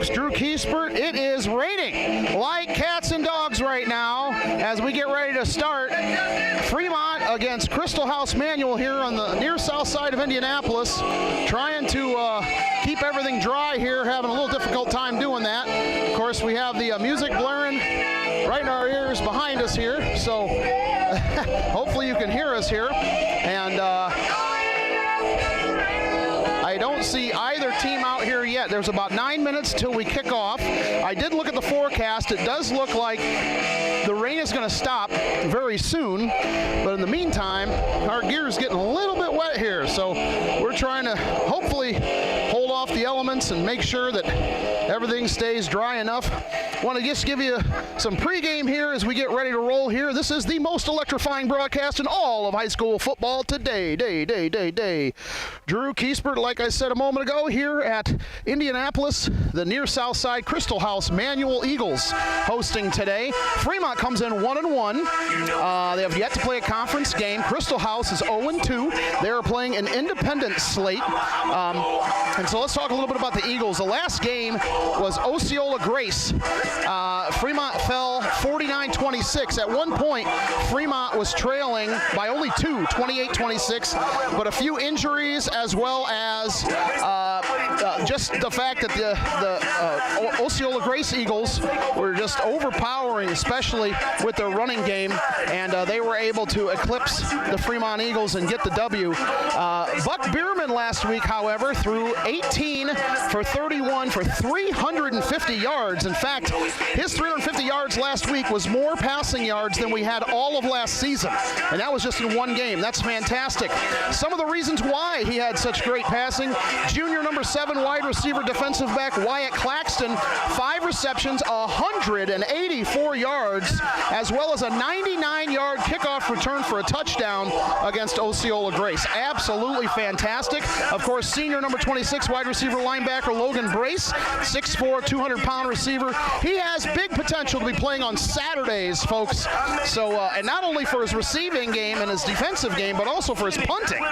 folks. Drew Kiespert. It is raining like cats and dogs right now as we get ready to start Fremont against Crystal House Manual here on the near south side of Indianapolis. Trying to keep everything dry here, having a little difficult time doing that. Of course, we have the music blaring right in our ears behind us here, so hopefully you can hear us here. And I don't see either team out here yet. There's about 9 minutes till we kick off. I did look at the forecast. It does look like the rain is going to stop very soon, but in the meantime, our gear is getting a little bit wet here, so we're trying to hopefully hold off the elements and make sure that everything stays dry enough. Want to just give you some pregame here as we get ready to roll here. This is the most electrifying broadcast in all of high school football today. Drew Kiespert, like I said a moment ago, here at Indianapolis, the near south side Crystal House Manual Eagles hosting today. Fremont comes in 1-1. They have yet to play a conference game. Crystal House is 0-2. They are playing an independent slate. And so let's talk a little bit about the Eagles. The last game was Osceola Grace. Fremont fell 49-26. At one point, Fremont was trailing by only 28-26, but a few injuries as well as just the fact that the Osceola Grace Eagles were just overpowering, especially with their running game, and they were able to eclipse the Fremont Eagles and get the W. Buck Bierman last week, however, threw 18 for 31 for 350 yards. In fact, his 350 yards last week was more passing yards than we had all of last season, and that was just in one game. That's fantastic. Some of the reasons why he had such great passing: junior number 7 wide receiver defensive back Wyatt Claxton, 5 receptions, 184 yards, as well as a 99-yard kickoff return for a touchdown against Osceola Grace. Absolutely fantastic. Of course, senior number 26 wide receiver linebacker Logan Brace, 6'4", 200-pound receiver. He has big potential to be playing on Saturdays, folks. So, and not only for his receiving game and his defensive game, but also for his punting.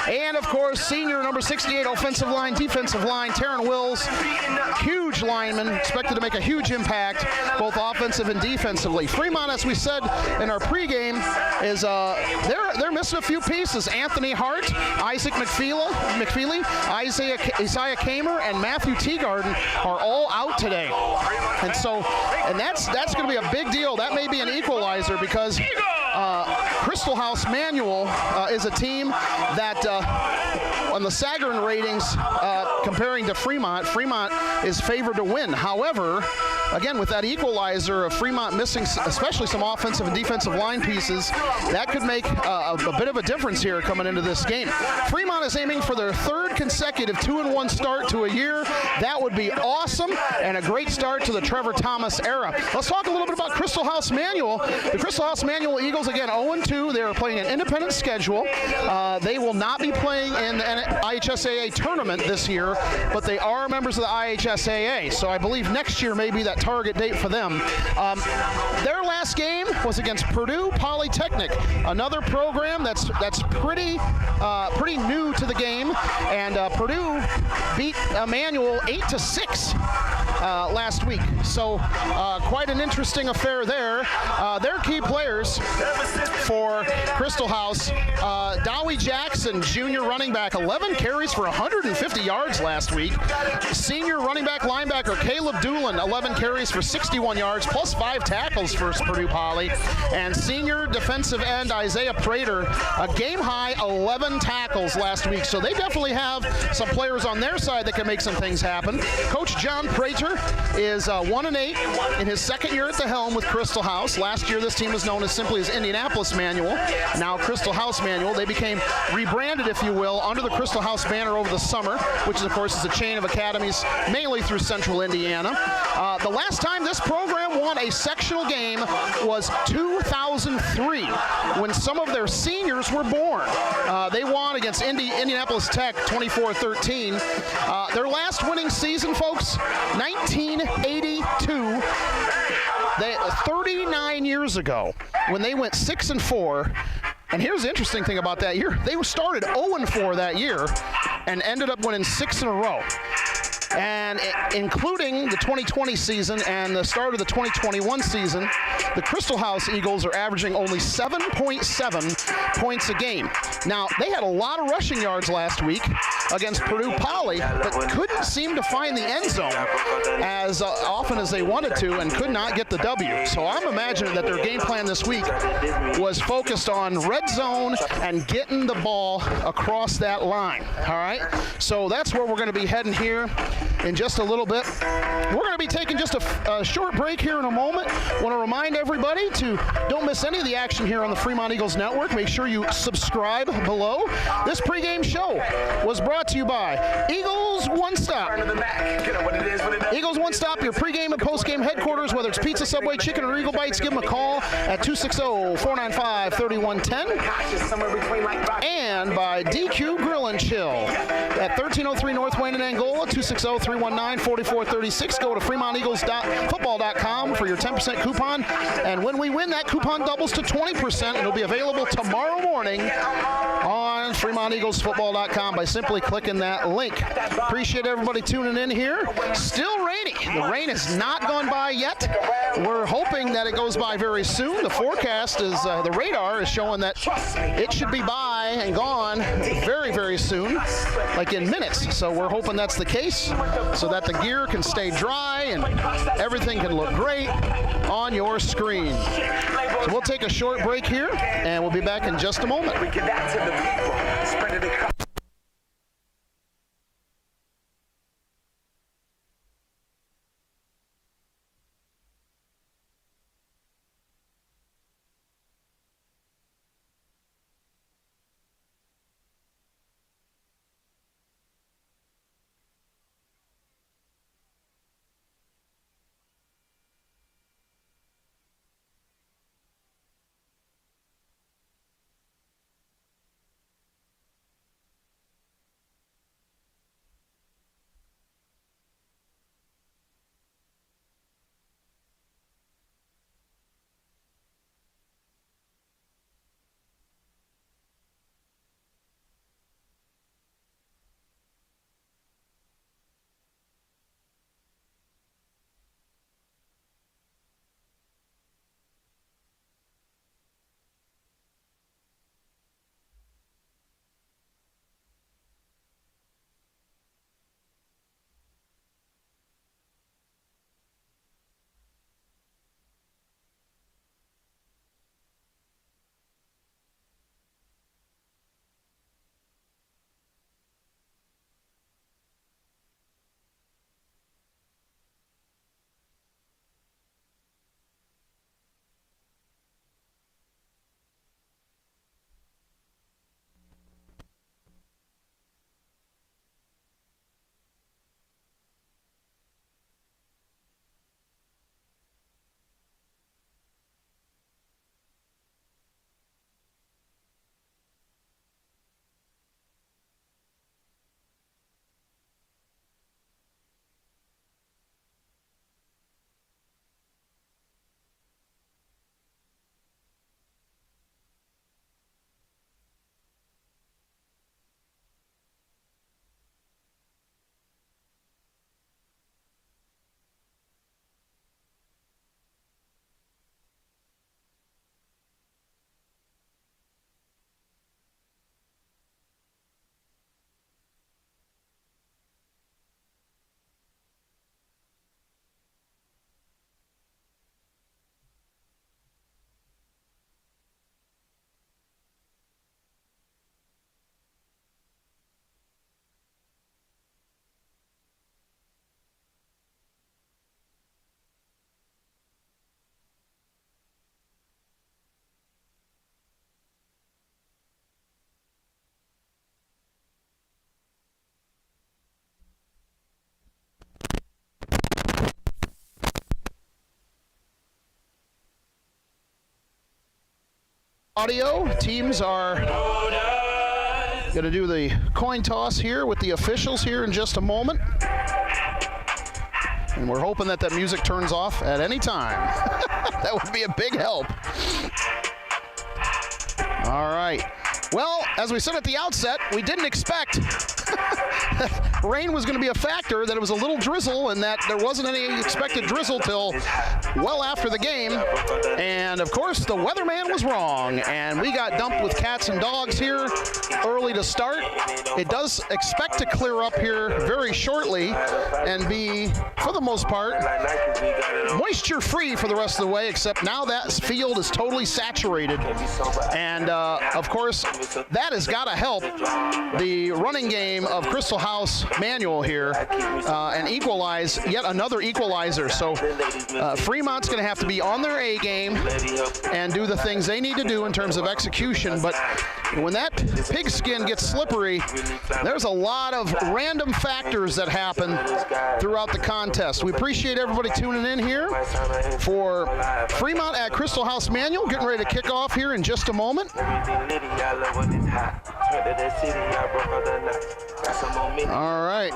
And of course, senior number 68 offensive line, defensive line, Taryn Wills, huge lineman, expected to make a huge impact, both offensive and defensively. Fremont, as we said in our pregame, is they're missing a few pieces. Anthony Hart, Isaac McFeely, Isaiah Kamer, and Matthew Teagarden are all out today. And so, that's going to be a big deal. That may be an equalizer because Crystal House Manual is a team that on the Sagarin ratings comparing to Fremont is favored to win. However, again, with that equalizer of Fremont missing especially some offensive and defensive line pieces, that could make a bit of a difference here coming into this game. Fremont is aiming for their 3rd consecutive 2-1 start to a year. That would be awesome and a great start to the Trevor Thomas era. Let's talk a little bit about Crystal House Manual. The Crystal House Manual Eagles, again, 0-2. They are playing an independent schedule. They will not be playing in the IHSAA tournament this year, but they are members of the IHSAA. So I believe next year may be that target date for them. Their last game was against Purdue Polytechnic, another program that's pretty new to the game, and Purdue beat Manual 8-6 last week. So quite an interesting affair there. Their key players for Crystal House, Dowie Jackson, junior running back, 11 carries for 150 yards last week. Senior running back linebacker Caleb Doolin, 11 carries for 61 yards, plus 5 tackles for Purdue Poly. And senior defensive end Isaiah Prater, a game-high 11 tackles last week. So they definitely have some players on their side that can make some things happen. Coach John Prater is 1-8 in his second year at the helm with Crystal House. Last year, this team was known as simply as Indianapolis Manual, now Crystal House Manual. They became rebranded, if you will, under the Crystal House banner over the summer, which, of course, is a chain of academies mainly through central Indiana. The last time this program won a sectional game was 2003, when some of their seniors were born. They won against Indianapolis Tech 24-13. Their last winning season, folks, 1982. 39 years ago, when they went 6-4. And here's the interesting thing about that year. They started 0-4 that year and ended up winning 6 in a row. And including the 2020 season and the start of the 2021 season, the Crystal House Eagles are averaging only 7.7 points a game. Now, they had a lot of rushing yards last week against Purdue Poly, but couldn't seem to find the end zone as often as they wanted to and could not get the W. So I'm imagining that their game plan this week was focused on red zone and getting the ball across that line. All right, so that's where we're going to be heading here in just a little bit. We're going to be taking just a short break here in a moment. I want to remind everybody to don't miss any of the action here on the Fremont Eagles Network. Make sure you subscribe below. This pregame show was brought to you by Eagles One Stop. Eagles One Stop, your pregame and postgame headquarters, whether it's pizza, Subway, chicken, or Eagle Bites, give them a call at 260-495-3110. And by DQ Grill and Chill at 1303 North Wayne in Angola, 260-319-4436. Go to FremontEagles.football.com for your 10% coupon. And when we win, that coupon doubles to 20%, and it'll be available tomorrow morning on FremontEaglesFootball.com by simply clicking that link. Appreciate everybody tuning in here. Still rainy. The rain has not gone by yet. We're hoping that it goes by very soon. The forecast is, the radar is showing that it should be by and gone very, very soon, like in minutes. So we're hoping that's the case so that the gear can stay dry and everything can look great on your screen. So we'll take a short break here, and we'll be back in just a moment. Audio teams are going to do the coin toss here with the officials here in just a moment. And we're hoping that that music turns off at any time. That would be a big help. All right. Well, as we said at the outset, we didn't expect rain was going to be a factor, that it was a little drizzle, and that there wasn't any expected drizzle till well after the game. And, of course, the weatherman was wrong, and we got dumped with cats and dogs here early to start. It does expect to clear up here very shortly and be, for the most part, moisture-free for the rest of the way, except now that field is totally saturated. And, of course, that has got to help the running game of Crystal House Manual here and equalize, yet another equalizer. So Fremont's going to have to be on their A game and do the things they need to do in terms of execution. But when that pigskin gets slippery, there's a lot of random factors that happen throughout the contest. We appreciate everybody tuning in here for Fremont at Crystal House Manual. Getting ready to kick off here in just a moment. All right.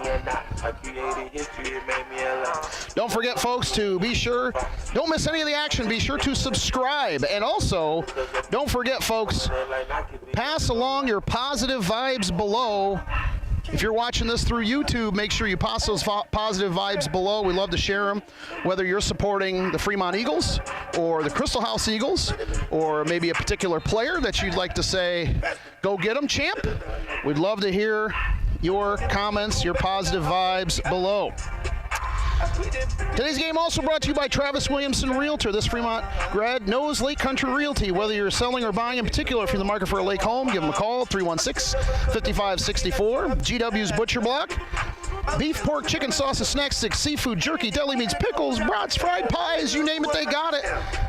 Don't forget, folks, to be sure, don't miss any of the action. Be sure to subscribe. And also, don't forget, folks, pass along your positive vibes below. If you're watching this through YouTube, make sure you pass those positive vibes below. We love to share them, whether you're supporting the Fremont Eagles or the Crystal House Eagles, or maybe a particular player that you'd like to say, go get them, champ. We'd love to hear your comments, your positive vibes below. Today's game also brought to you by Travis Williamson Realtor. This Fremont grad knows Lake Country Realty. Whether you're selling or buying in particular, if you're in the market for a lake home, give them a call, 316-5564. GW's Butcher Block. Beef, pork, chicken, sausage, snack sticks, seafood, jerky, deli meats, pickles, brats, fried pies, you name it, they got it.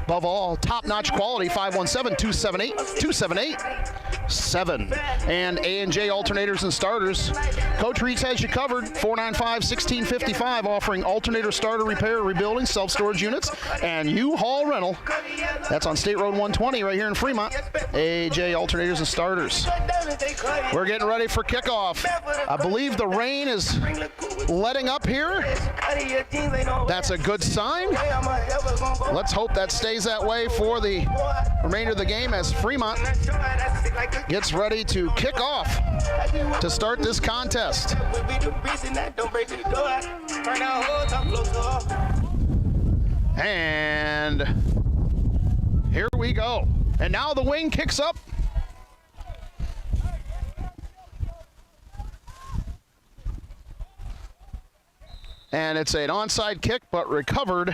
Above all, top-notch quality, 517-278-27. And A&J Alternators and Starters. Coach Reeds has you covered, 495-1655, offering alternator starter repair, rebuilding, self-storage units, and U-Haul rental. That's on State Road 120 right here in Fremont. A&J Alternators and Starters. We're getting ready for kickoff. I believe the rain is letting up here. That's a good sign. Let's hope that stays that way for the remainder of the game as Fremont gets ready to kick off to start this contest. And here we go. And now the wing kicks up. And it's an onside kick, but recovered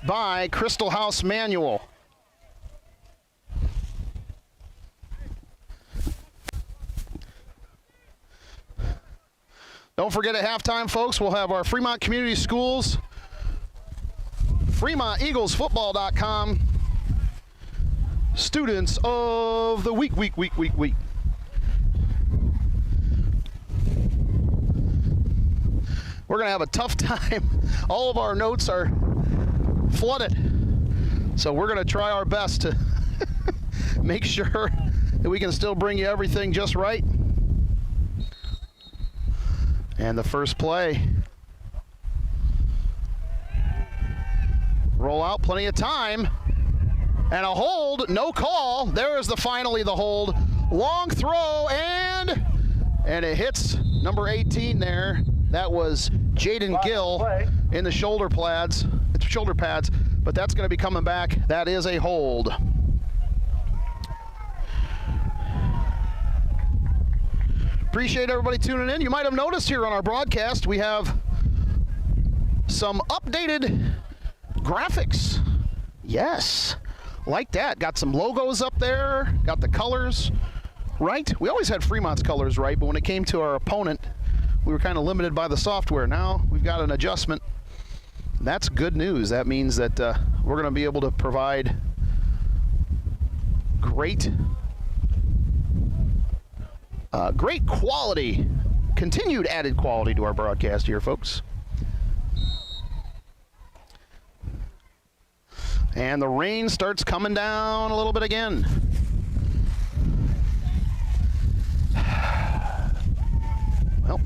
by Crystal House Manual. Don't forget at halftime, folks, we'll have our Fremont Community Schools, FremontEaglesFootball.com Students of the Week. We're going to have a tough time. All of our notes are flooded. So we're going to try our best to make sure that we can still bring you everything just right. And the first play. Roll out, plenty of time. And a hold, no call. There is finally the hold. Long throw, and it hits number 18 there. That was Jaden Gill in the shoulder pads, but that's going to be coming back. That is a hold. Appreciate everybody tuning in. You might have noticed here on our broadcast we have some updated graphics. Yes, like that. Got some logos up there, got the colors right. We always had Fremont's colors right, but when it came to our opponent, we were kind of limited by the software. Now we've got an adjustment. That's good news. That means that we're going to be able to provide great quality, continued added quality to our broadcast here, folks. And the rain starts coming down a little bit again. Well,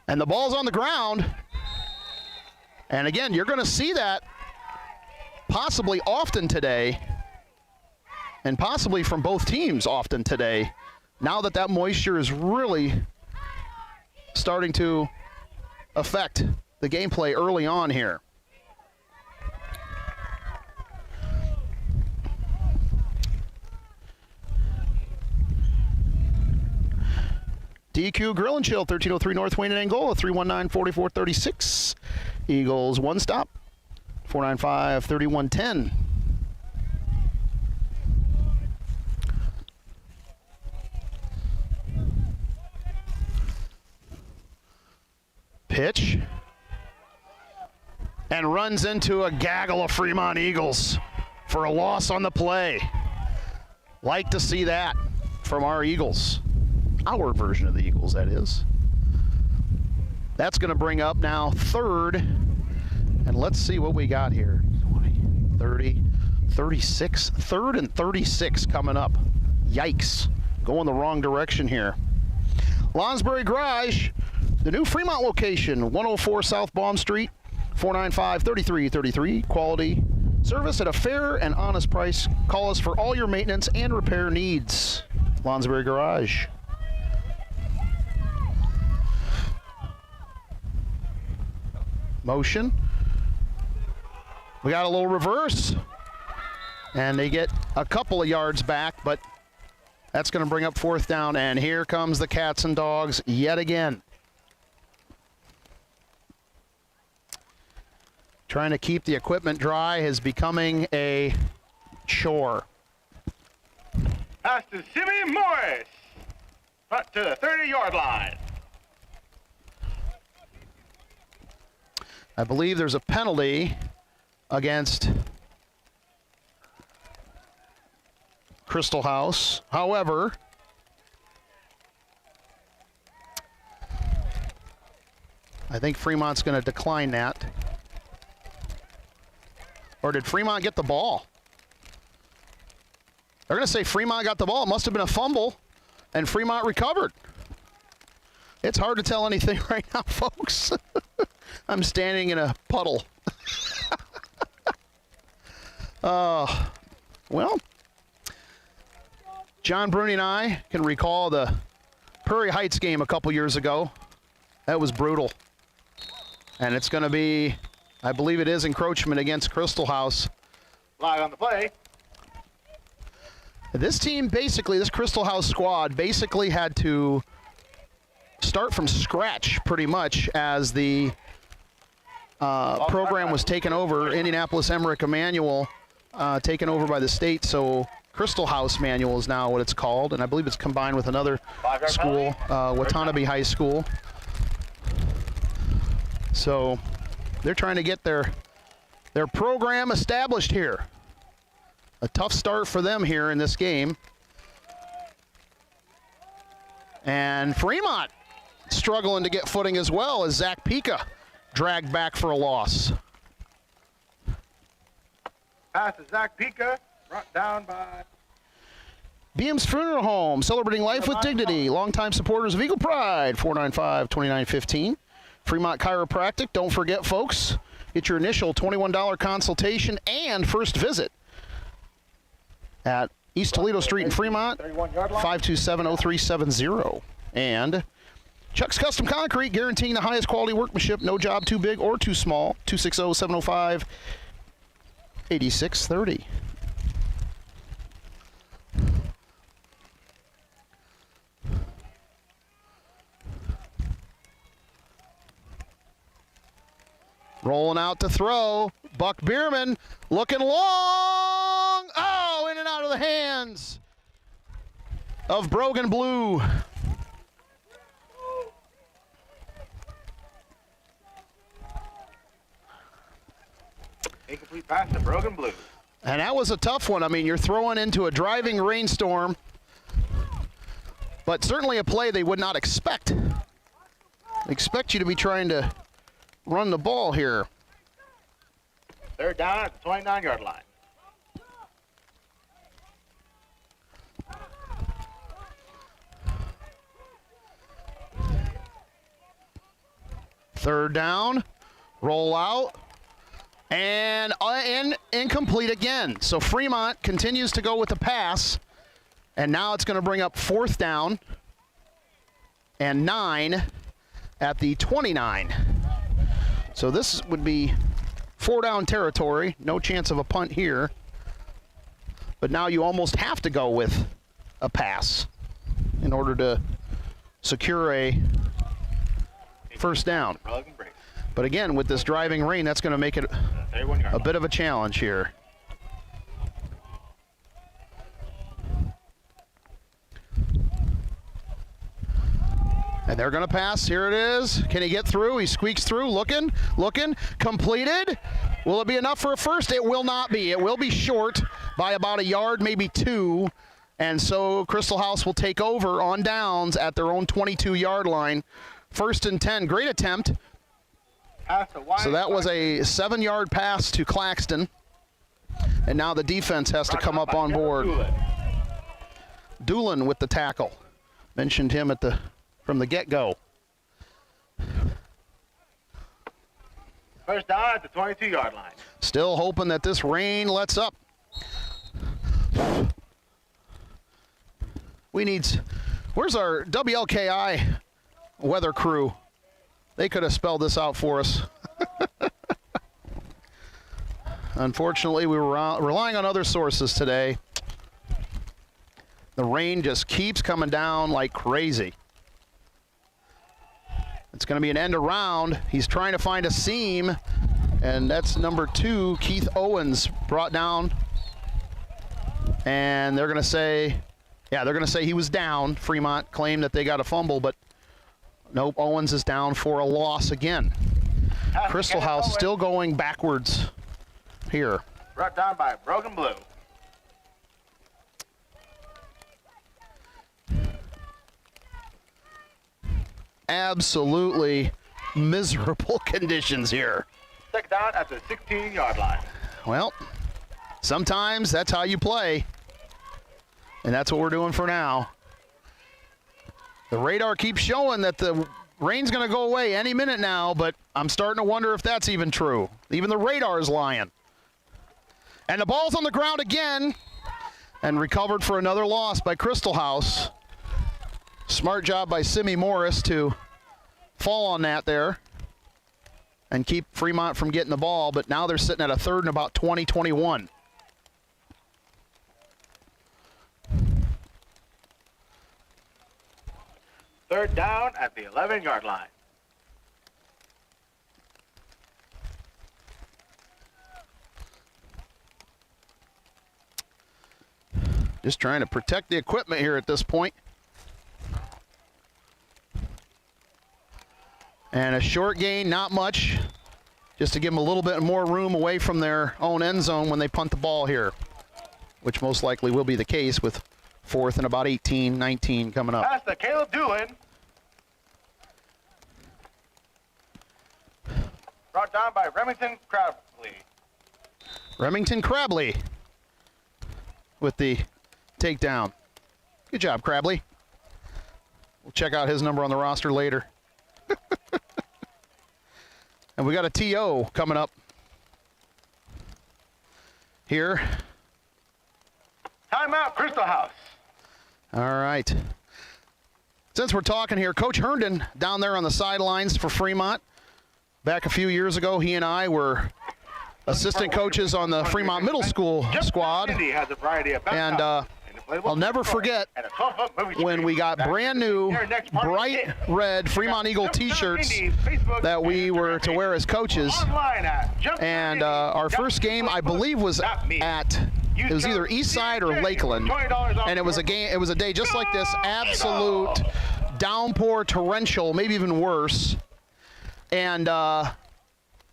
and the ball's on the ground. And again, you're going to see that possibly often today, and possibly from both teams often today, now that that moisture is really starting to affect the gameplay early on here. DQ Grill and Chill, 1303 North Wayne in Angola, 319-4436. Eagles one stop, 495-3110. Pitch. And runs into a gaggle of Fremont Eagles for a loss on the play. Like to see that from our Eagles. Our version of the Eagles, that is. That's going to bring up now third. And let's see what we got here. 20, 30, 36. Third and 36 coming up. Yikes. Going the wrong direction here. Lonsbury Garage, the new Fremont location, 104 South Baum Street, 495-3333. Quality service at a fair and honest price. Call us for all your maintenance and repair needs. Lonsbury Garage. Motion. We got a little reverse. And they get a couple of yards back, but that's going to bring up fourth down. And here comes the Cats and Dogs yet again. Trying to keep the equipment dry is becoming a chore. Pass to Jimmy Morris. Front to the 30-yard line. I believe there's a penalty against Crystal House. However, I think Fremont's going to decline that. Or did Fremont get the ball? They're going to say Fremont got the ball. It must have been a fumble, and Fremont recovered. It's hard to tell anything right now, folks. I'm standing in a puddle. Well, John Bruni and I can recall the Prairie Heights game a couple years ago. That was brutal. And it's going to be, I believe it is, encroachment against Crystal House. Flag on the play. This team basically, this Crystal House squad basically had to start from scratch pretty much as the program was taken over. Indianapolis Emmerich Emanuel taken over by the state, so Crystal House Manual is now what it's called, and I believe it's combined with another school, Watanabe High School. So they're trying to get their program established here. A tough start for them here in this game. And Fremont struggling to get footing as well as Zach Pica dragged back for a loss. Pass to Zach Pica, brought down by Beam's Funeral Home, celebrating life with dignity. Longtime supporters of Eagle Pride, 495-2915. Fremont Chiropractic, don't forget, folks, get your initial $21 consultation and first visit at East Toledo Street in Fremont, 527-0370. And Chuck's Custom Concrete, guaranteeing the highest quality workmanship, no job too big or too small, 260-705-8630. Rolling out to throw. Buck Bierman looking long. Oh, in and out of the hands of Brogan Blue. incomplete pass to Brogan Blue. And that was a tough one. I mean, you're throwing into a driving rainstorm, but certainly a play they would not expect. They expect you to be trying to run the ball here. They're down at the 29-yard line. Third down, roll out, And incomplete again. So Fremont continues to go with the pass. And now it's going to bring up 4th down and 9 at the 29. So this would be 4-down territory. No chance of a punt here. But now you almost have to go with a pass in order to secure a 1st down. But again, with this driving rain, that's going to make it a bit of a challenge here. And they're going to pass. Here it is. Can he get through? He squeaks through. Looking. Completed. Will it be enough for a first? It will not be. It will be short by about a yard, maybe 2. And so Crystal House will take over on downs at their own 22-yard line. 1st and 10. Great attempt. So that was a 7-yard pass to Claxton. And now the defense has to come up on board. Doolin with the tackle. Mentioned him from the get-go. 1st down at the 22-yard line. Still hoping that this rain lets up. Where's our WLKI weather crew? They could have spelled this out for us. Unfortunately, we were relying on other sources today. The rain just keeps coming down like crazy. It's going to be an end around. He's trying to find a seam, and that's number 2, Keith Owens, brought down. And they're going to say, he was down. Fremont claimed that they got a fumble, but nope, Owens is down for a loss again. Crystal House still going backwards here. Brought down by Broken Blue. Absolutely miserable conditions here. 2nd down at the 16-yard line. Well, sometimes that's how you play. And that's what we're doing for now. The radar keeps showing that the rain's going to go away any minute now, but I'm starting to wonder if that's even true. Even the radar is lying. And the ball's on the ground again and recovered for another loss by Crystal House. Smart job by Simi Morris to fall on that there and keep Fremont from getting the ball, but now they're sitting at a 3rd and about 20, 21. Third down at the 11-yard line. Just trying to protect the equipment here at this point. And a short gain, not much, just to give them a little bit more room away from their own end zone when they punt the ball here, which most likely will be the case with 4th and about 18, 19 coming up. Pass to Caleb Doolin. Brought down by Remington Crabbley. Remington Crabbley with the takedown. Good job, Crabbley. We'll check out his number on the roster later. And we got a TO coming up here. Timeout, Crystal House. All right. Since we're talking here, Coach Herndon down there on the sidelines for Fremont. Back a few years ago, he and I were assistant coaches on the Fremont Middle School squad. And I'll never forget when we got brand new bright red Fremont Eagle t-shirts that we were to wear as coaches. And our first game, I believe, was at, it was either Eastside or Lakeland. And it was a game, it was a day just like this, absolute downpour, torrential, maybe even worse. And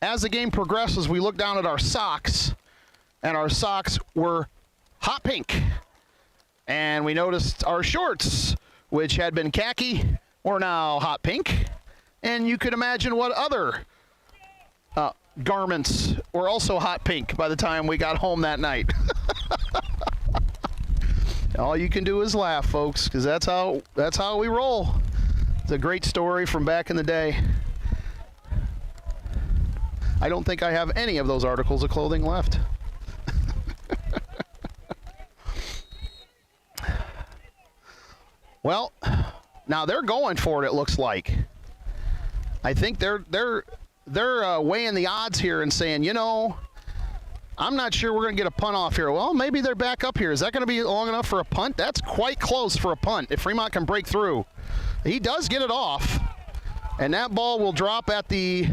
as the game progresses, we look down at our socks, and our socks were hot pink. And we noticed our shorts, which had been khaki, were now hot pink. And you could imagine what other garments were also hot pink by the time we got home that night. All you can do is laugh, folks, because that's how we roll. It's a great story from back in the day. I don't think I have any of those articles of clothing left. Well, now they're going for it looks like. I think they're weighing the odds here and saying, you know, I'm not sure we're going to get a punt off here. Well, maybe they're back up here. Is that going to be long enough for a punt? That's quite close for a punt if Fremont can break through. He does get it off, and that ball will drop at the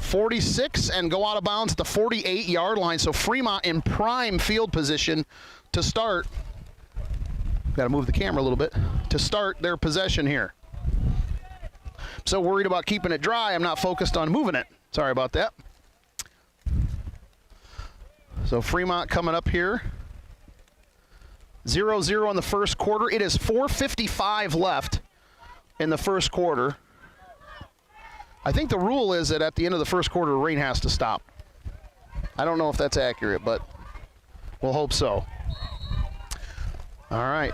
46 and go out of bounds at the 48-yard line. So Fremont in prime field position to start. Got to move the camera a little bit to start their possession here. So worried about keeping it dry, I'm not focused on moving it. Sorry about that. So Fremont coming up here. 0-0 in the first quarter. It is 4:55 left in the first quarter. I think the rule is that at the end of the first quarter, rain has to stop. I don't know if that's accurate, but we'll hope so. All right.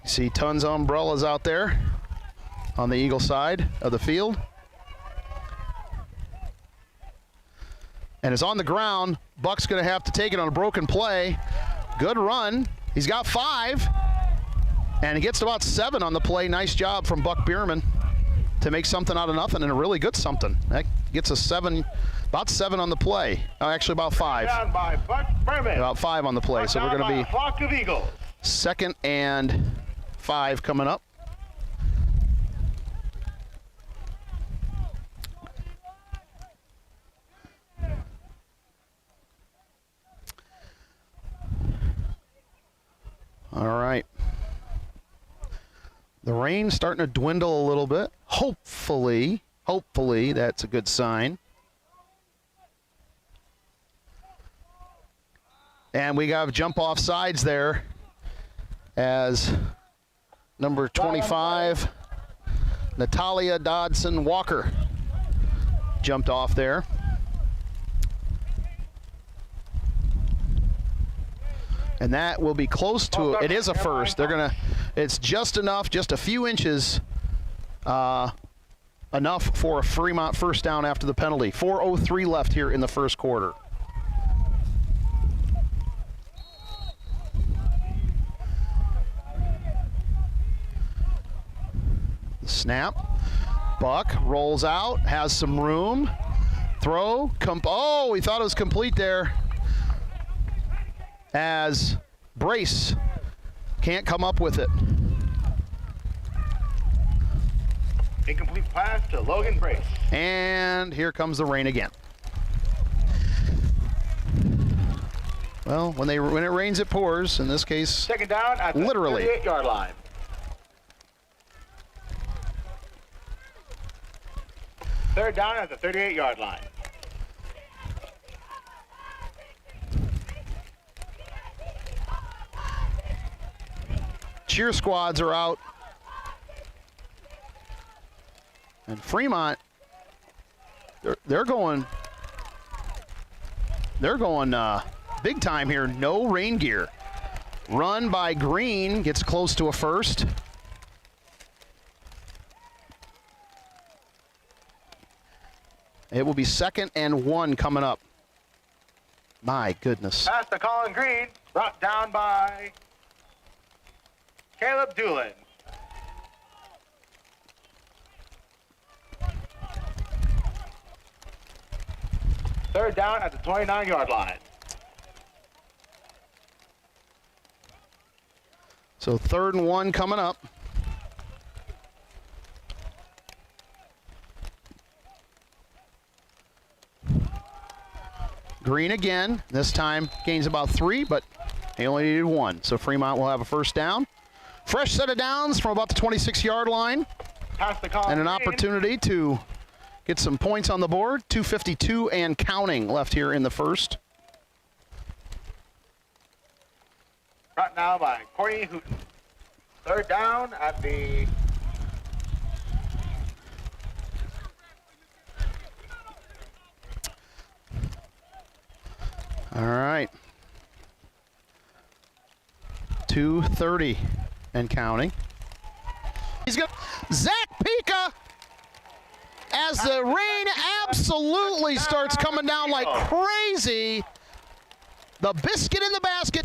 You see tons of umbrellas out there on the Eagle side of the field. And it's on the ground. Buck's going to have to take it on a broken play. Good run. He's got 5. And he gets to about 7 on the play. Nice job from Buck Bierman to make something out of nothing, and a really good something. That gets a 7, about 7 on the play. Oh, actually about 5. Down by Buck Bierman. About 5 on the play. So we're going to be flock of Eagles. 2nd and 5 coming up. All right. The rain's starting to dwindle a little bit. Hopefully that's a good sign. And we got jump off sides there as number 25, Natalia Dodson Walker, jumped off there. And that will be close to it. It is a first. They're gonna. It's just enough, just a few inches, enough for a Fremont first down after the penalty. 4:03 left here in the first quarter. Snap. Buck rolls out, has some room. Throw. Oh, we thought it was complete there. As Brace can't come up with it. Incomplete pass to Logan Brace. And here comes the rain again. Well, when it rains, it pours. In this case, 2nd down at the literally 38-yard line. Third down at the 38-yard line. Cheer squads are out. And Fremont, they're going big time here. No rain gear. Run by Green, gets close to a first. It will be 2nd and 1 coming up. My goodness. Pass to Colin Green, brought down by Caleb Doolin. Third down at the 29-yard line. So 3rd and 1 coming up. Green again. This time gains about 3, but he only needed 1. So Fremont will have a first down. Fresh set of downs from about the 26-yard line. Pass to Colin and an Green. Opportunity to get some points on the board. 2:52 and counting left here in the first. Brought now by Courtney Hooten. Third down at the All right. 2:30 and counting. He's got Zach Pika as the rain absolutely starts coming down like crazy. The biscuit in the basket.